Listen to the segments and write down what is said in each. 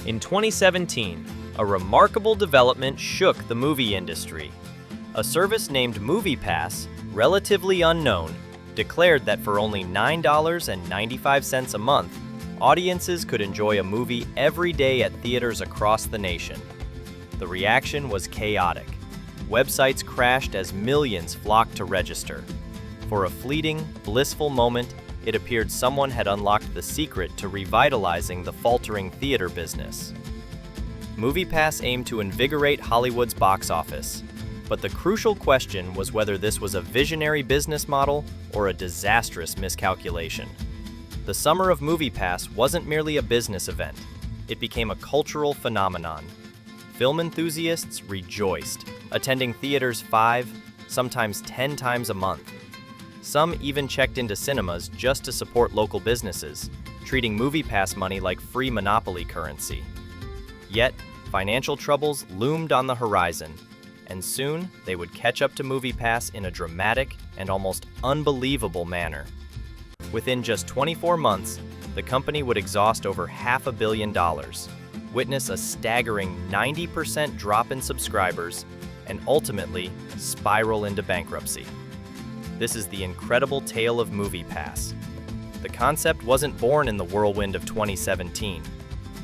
In 2017, a remarkable development shook the movie industry. A service named MoviePass, relatively unknown, declared that for only $9.95 a month, audiences could enjoy a movie every day at theaters across the nation. The reaction was chaotic. Websites crashed as millions flocked to register. For a fleeting, blissful moment, it appeared someone had unlocked the secret to revitalizing the faltering theater business. MoviePass aimed to invigorate Hollywood's box office, but the crucial question was whether this was a visionary business model or a disastrous miscalculation. The summer of MoviePass wasn't merely a business event. It became a cultural phenomenon. Film enthusiasts rejoiced, attending theaters 5, sometimes 10 times a month. Some even checked into cinemas just to support local businesses, treating MoviePass money like free monopoly currency. Yet, financial troubles loomed on the horizon, and soon they would catch up to MoviePass in a dramatic and almost unbelievable manner. Within just 24 months, the company would exhaust over $500 million, witness a staggering 90% drop in subscribers, and ultimately spiral into bankruptcy. This is the incredible tale of MoviePass. The concept wasn't born in the whirlwind of 2017.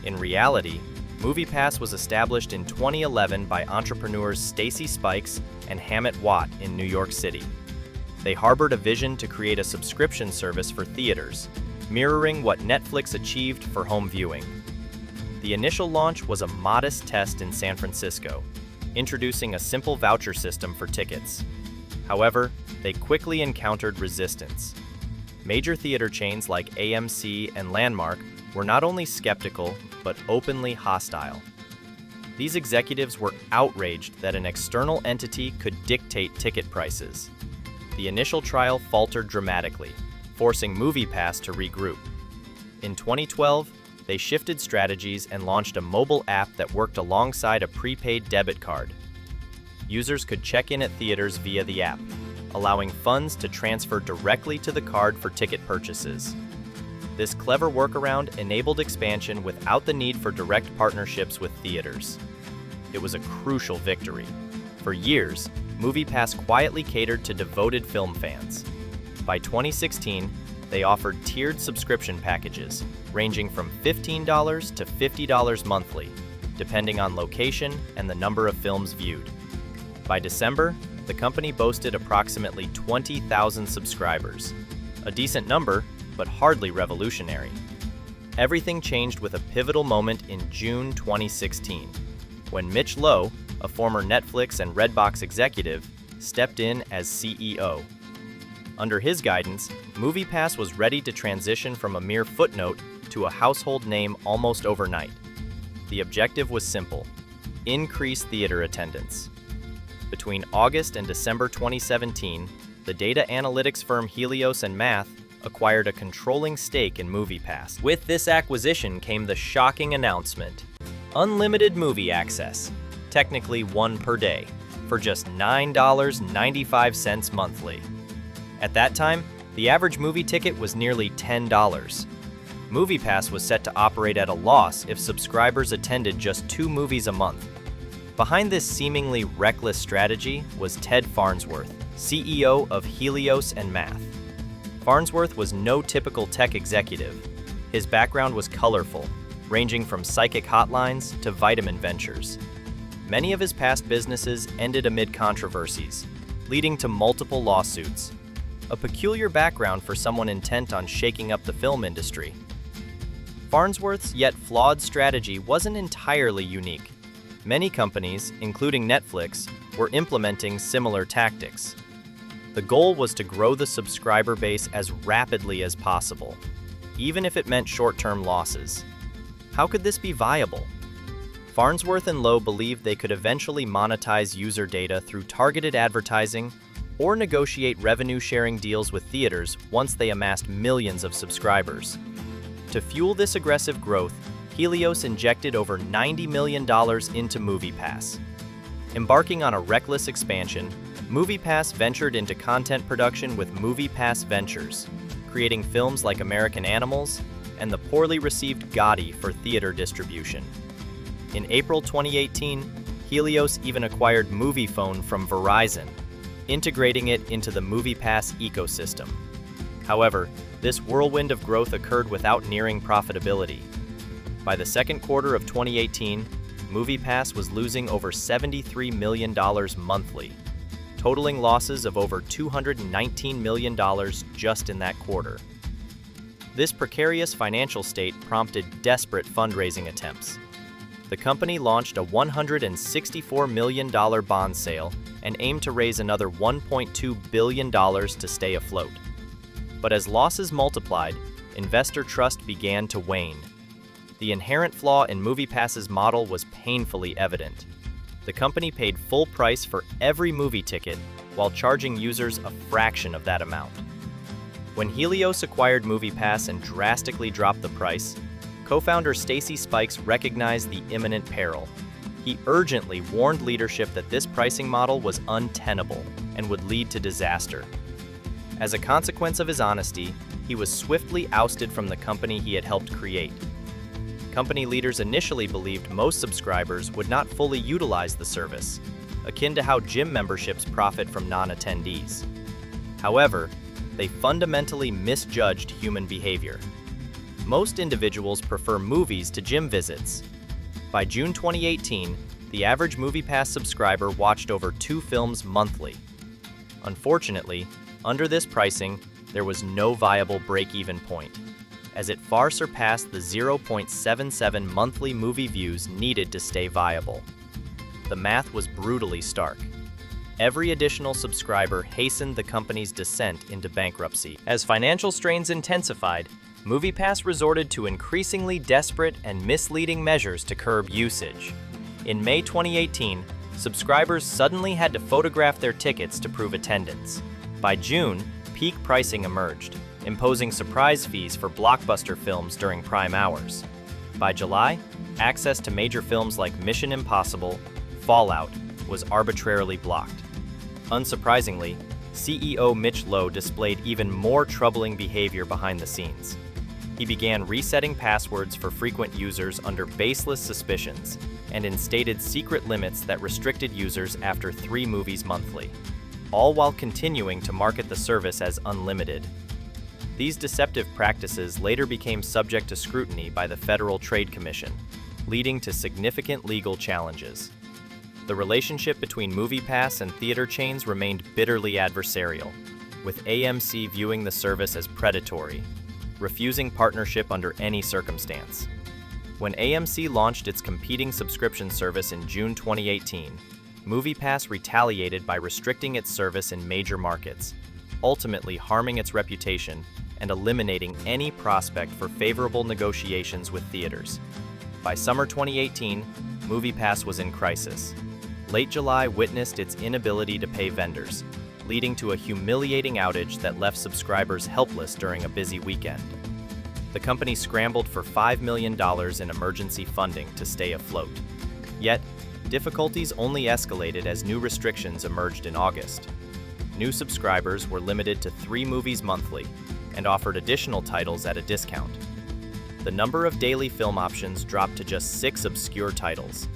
In reality, MoviePass was established in 2011 by entrepreneurs Stacy Spikes and Hammett Watt in New York City. They harbored a vision to create a subscription service for theaters, mirroring what Netflix achieved for home viewing. The initial launch was a modest test in San Francisco, introducing a simple voucher system for tickets. However, they quickly encountered resistance. Major theater chains like AMC and Landmark were not only skeptical, but openly hostile. These executives were outraged that an external entity could dictate ticket prices. The initial trial faltered dramatically, forcing MoviePass to regroup. In 2012, they shifted strategies and launched a mobile app that worked alongside a prepaid debit card. Users could check in at theaters via the app, allowing funds to transfer directly to the card for ticket purchases. This clever workaround enabled expansion without the need for direct partnerships with theaters. It was a crucial victory. For years, MoviePass quietly catered to devoted film fans. By 2016, they offered tiered subscription packages, ranging from $15 to $50 monthly, depending on location and the number of films viewed. By December, the company boasted approximately 20,000 subscribers, a decent number, but hardly revolutionary. Everything changed with a pivotal moment in June 2016, when Mitch Lowe, a former Netflix and Redbox executive, stepped in as CEO. Under his guidance, MoviePass was ready to transition from a mere footnote to a household name almost overnight. The objective was simple: increase theater attendance. Between August and December 2017, the data analytics firm Helios and Math acquired a controlling stake in MoviePass. With this acquisition came the shocking announcement: unlimited movie access, technically one per day, for just $9.95 monthly. At that time, the average movie ticket was nearly $10. MoviePass was set to operate at a loss if subscribers attended just 2 movies a month. Behind this seemingly reckless strategy was Ted Farnsworth, CEO of Helios and Math. Farnsworth was no typical tech executive. His background was colorful, ranging from psychic hotlines to vitamin ventures. Many of his past businesses ended amid controversies, leading to multiple lawsuits. A peculiar background for someone intent on shaking up the film industry. Farnsworth's yet flawed strategy wasn't entirely unique. Many companies, including Netflix, were implementing similar tactics. The goal was to grow the subscriber base as rapidly as possible, even if it meant short-term losses. How could this be viable? Farnsworth and Lowe believed they could eventually monetize user data through targeted advertising or negotiate revenue-sharing deals with theaters once they amassed millions of subscribers. To fuel this aggressive growth, Helios injected over $90 million into MoviePass. Embarking on a reckless expansion, MoviePass ventured into content production with MoviePass Ventures, creating films like American Animals and the poorly received Gotti for theater distribution. In April 2018, Helios even acquired MoviePhone from Verizon, integrating it into the MoviePass ecosystem. However, this whirlwind of growth occurred without nearing profitability. By the second quarter of 2018, MoviePass was losing over $73 million monthly, totaling losses of over $219 million just in that quarter. This precarious financial state prompted desperate fundraising attempts. The company launched a $164 million bond sale and aimed to raise another $1.2 billion to stay afloat. But as losses multiplied, investor trust began to wane. The inherent flaw in MoviePass's model was painfully evident. The company paid full price for every movie ticket while charging users a fraction of that amount. When Helios acquired MoviePass and drastically dropped the price, co-founder Stacy Spikes recognized the imminent peril. He urgently warned leadership that this pricing model was untenable and would lead to disaster. As a consequence of his honesty, he was swiftly ousted from the company he had helped create. Company leaders initially believed most subscribers would not fully utilize the service, akin to how gym memberships profit from non-attendees. However, they fundamentally misjudged human behavior. Most individuals prefer movies to gym visits. By June 2018, the average MoviePass subscriber watched over 2 films monthly. Unfortunately, under this pricing, there was no viable break-even point, as it far surpassed the 0.77 monthly movie views needed to stay viable. The math was brutally stark. Every additional subscriber hastened the company's descent into bankruptcy. As financial strains intensified, MoviePass resorted to increasingly desperate and misleading measures to curb usage. In May 2018, subscribers suddenly had to photograph their tickets to prove attendance. By June, peak pricing emerged, imposing surprise fees for blockbuster films during prime hours. By July, access to major films like Mission Impossible, Fallout was arbitrarily blocked. Unsurprisingly, CEO Mitch Lowe displayed even more troubling behavior behind the scenes. He began resetting passwords for frequent users under baseless suspicions and instated secret limits that restricted users after 3 movies monthly, all while continuing to market the service as unlimited. These deceptive practices later became subject to scrutiny by the Federal Trade Commission, leading to significant legal challenges. The relationship between MoviePass and theater chains remained bitterly adversarial, with AMC viewing the service as predatory, refusing partnership under any circumstance. When AMC launched its competing subscription service in June 2018, MoviePass retaliated by restricting its service in major markets, ultimately harming its reputation and eliminating any prospect for favorable negotiations with theaters. By summer 2018, MoviePass was in crisis. Late July witnessed its inability to pay vendors, leading to a humiliating outage that left subscribers helpless during a busy weekend. The company scrambled for $5 million in emergency funding to stay afloat. Yet, difficulties only escalated as new restrictions emerged in August. New subscribers were limited to 3 movies monthly and offered additional titles at a discount. The number of daily film options dropped to just 6 obscure titles.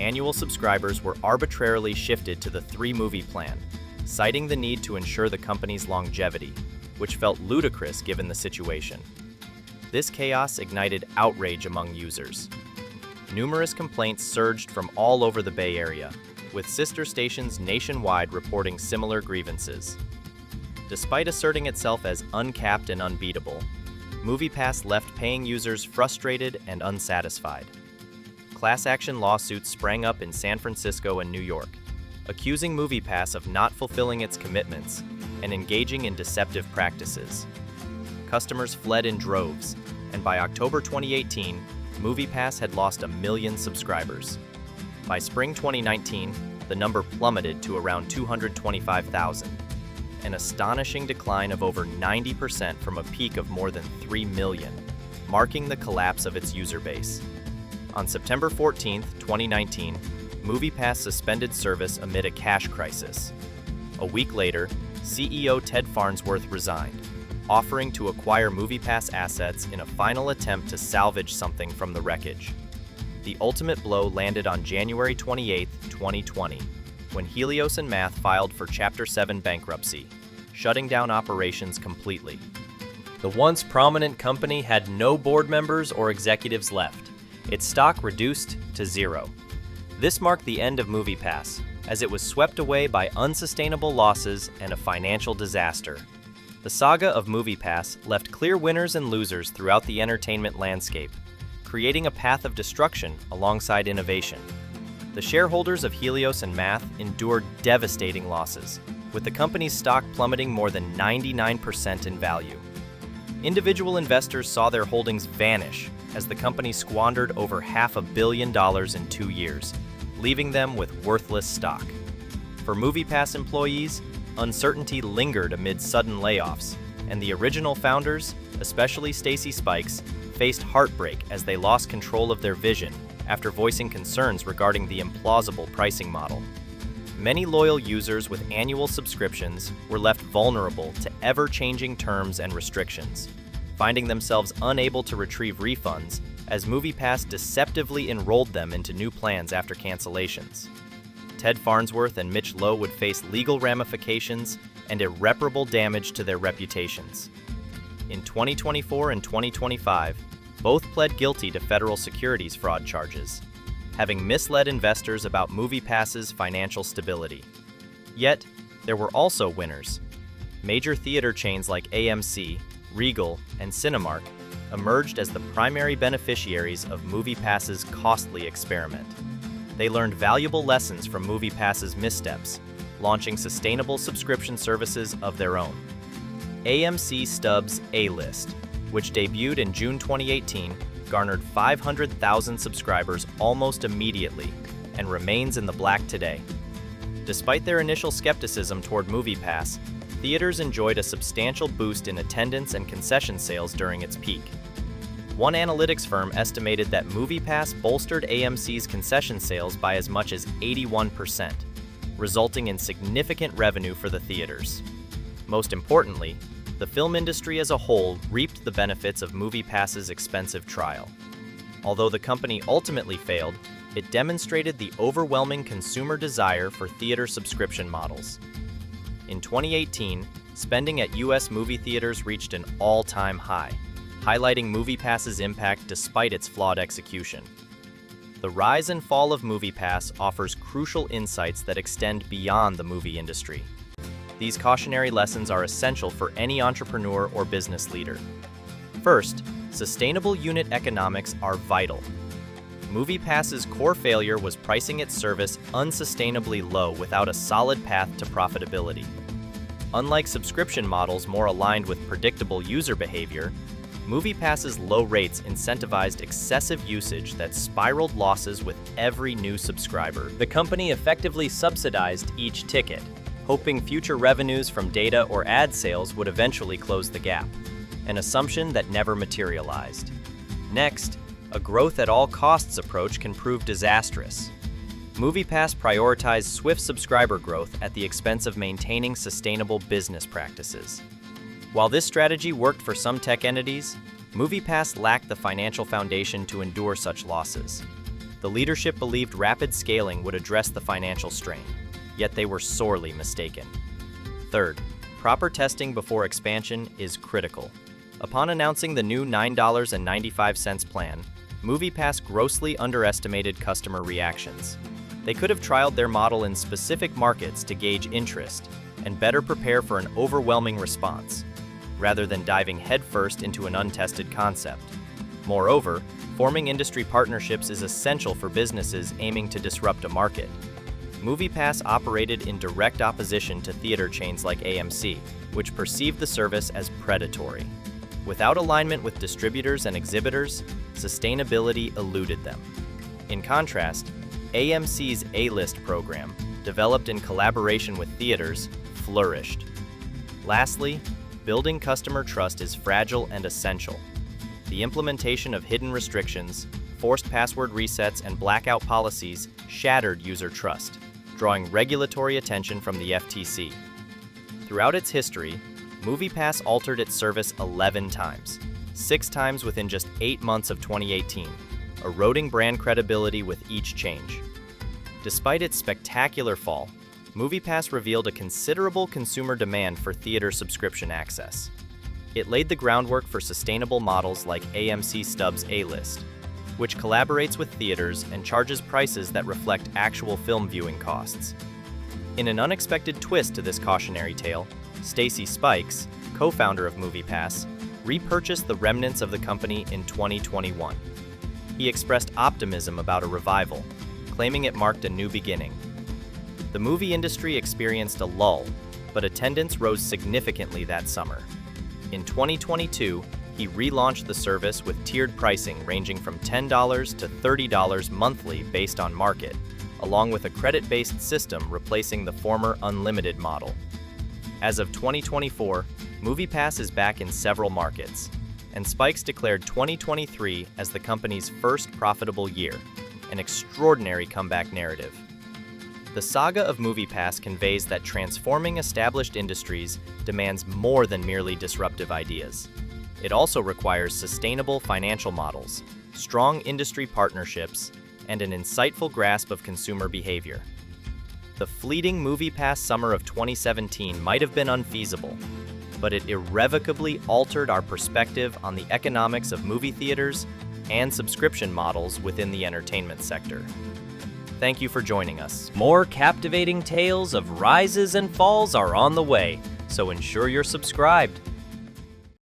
Annual subscribers were arbitrarily shifted to the 3-movie plan, citing the need to ensure the company's longevity, which felt ludicrous given the situation. This chaos ignited outrage among users. Numerous complaints surged from all over the Bay Area, with sister stations nationwide reporting similar grievances. Despite asserting itself as uncapped and unbeatable, MoviePass left paying users frustrated and unsatisfied. Class action lawsuits sprang up in San Francisco and New York, accusing MoviePass of not fulfilling its commitments and engaging in deceptive practices. Customers fled in droves, and by October 2018, MoviePass had lost 1 million subscribers. By spring 2019, the number plummeted to around 225,000, an astonishing decline of over 90% from a peak of more than 3 million, marking the collapse of its user base. On September 14, 2019, MoviePass suspended service amid a cash crisis. A week later, CEO Ted Farnsworth resigned, offering to acquire MoviePass assets in a final attempt to salvage something from the wreckage. the ultimate blow landed on January 28, 2020, when Helios and Math filed for Chapter 7 bankruptcy, shutting down operations completely. The once prominent company had no board members or executives left. Its stock reduced to zero. This marked the end of MoviePass, as it was swept away by unsustainable losses and a financial disaster. The saga of MoviePass left clear winners and losers throughout the entertainment landscape, creating a path of destruction alongside innovation. The shareholders of Helios and Math endured devastating losses, with the company's stock plummeting more than 99% in value. Individual investors saw their holdings vanish as the company squandered over $500 million in 2 years, leaving them with worthless stock. For MoviePass employees, uncertainty lingered amid sudden layoffs, and the original founders, especially Stacy Spikes, faced heartbreak as they lost control of their vision after voicing concerns regarding the implausible pricing model. Many loyal users with annual subscriptions were left vulnerable to ever-changing terms and restrictions, finding themselves unable to retrieve refunds as MoviePass deceptively enrolled them into new plans after cancellations. Ted Farnsworth and Mitch Lowe would face legal ramifications and irreparable damage to their reputations. In 2024 and 2025, both pled guilty to federal securities fraud charges, having misled investors about MoviePass's financial stability. Yet, there were also winners. Major theater chains like AMC, Regal, and Cinemark emerged as the primary beneficiaries of MoviePass's costly experiment. They learned valuable lessons from MoviePass's missteps, launching sustainable subscription services of their own. AMC Stubs A-List, which debuted in June 2018, garnered 500,000 subscribers almost immediately and remains in the black today. Despite their initial skepticism toward MoviePass, theaters enjoyed a substantial boost in attendance and concession sales during its peak. One analytics firm estimated that MoviePass bolstered AMC's concession sales by as much as 81%, resulting in significant revenue for the theaters. Most importantly, the film industry as a whole reaped the benefits of MoviePass's expensive trial. Although the company ultimately failed, it demonstrated the overwhelming consumer desire for theater subscription models. In 2018, spending at U.S. movie theaters reached an all-time high, highlighting MoviePass's impact despite its flawed execution. The rise and fall of MoviePass offers crucial insights that extend beyond the movie industry. These cautionary lessons are essential for any entrepreneur or business leader. First, sustainable unit economics are vital. MoviePass's core failure was pricing its service unsustainably low without a solid path to profitability. Unlike subscription models more aligned with predictable user behavior, MoviePass's low rates incentivized excessive usage that spiraled losses with every new subscriber. The company effectively subsidized each ticket, hoping future revenues from data or ad sales would eventually close the gap, an assumption that never materialized. Next, a growth at all costs approach can prove disastrous. MoviePass prioritized swift subscriber growth at the expense of maintaining sustainable business practices. While this strategy worked for some tech entities, MoviePass lacked the financial foundation to endure such losses. The leadership believed rapid scaling would address the financial strain, yet they were sorely mistaken. Third, proper testing before expansion is critical. Upon announcing the new $9.95 plan, MoviePass grossly underestimated customer reactions. They could have trialed their model in specific markets to gauge interest and better prepare for an overwhelming response, rather than diving headfirst into an untested concept. Moreover, forming industry partnerships is essential for businesses aiming to disrupt a market. MoviePass operated in direct opposition to theater chains like AMC, which perceived the service as predatory. Without alignment with distributors and exhibitors, sustainability eluded them. In contrast, AMC's A-List program, developed in collaboration with theaters, flourished. Lastly, building customer trust is fragile and essential. The implementation of hidden restrictions, forced password resets, and blackout policies shattered user trust, drawing regulatory attention from the FTC. Throughout its history, MoviePass altered its service 11 times, 6 times within just 8 months of 2018, eroding brand credibility with each change. Despite its spectacular fall, MoviePass revealed a considerable consumer demand for theater subscription access. It laid the groundwork for sustainable models like AMC Stubs A-List, which collaborates with theaters and charges prices that reflect actual film viewing costs. In an unexpected twist to this cautionary tale, Stacy Spikes, co-founder of MoviePass, repurchased the remnants of the company in 2021. He expressed optimism about a revival, claiming it marked a new beginning. The movie industry experienced a lull, but attendance rose significantly that summer. In 2022, he relaunched the service with tiered pricing ranging from $10 to $30 monthly based on market, along with a credit-based system replacing the former unlimited model. As of 2024, MoviePass is back in several markets, and Spikes declared 2023 as the company's first profitable year, an extraordinary comeback narrative. The saga of MoviePass conveys that transforming established industries demands more than merely disruptive ideas. It also requires sustainable financial models, strong industry partnerships, and an insightful grasp of consumer behavior. The fleeting MoviePass summer of 2017 might have been unfeasible, but it irrevocably altered our perspective on the economics of movie theaters and subscription models within the entertainment sector. Thank you for joining us. More captivating tales of rises and falls are on the way, so ensure you're subscribed.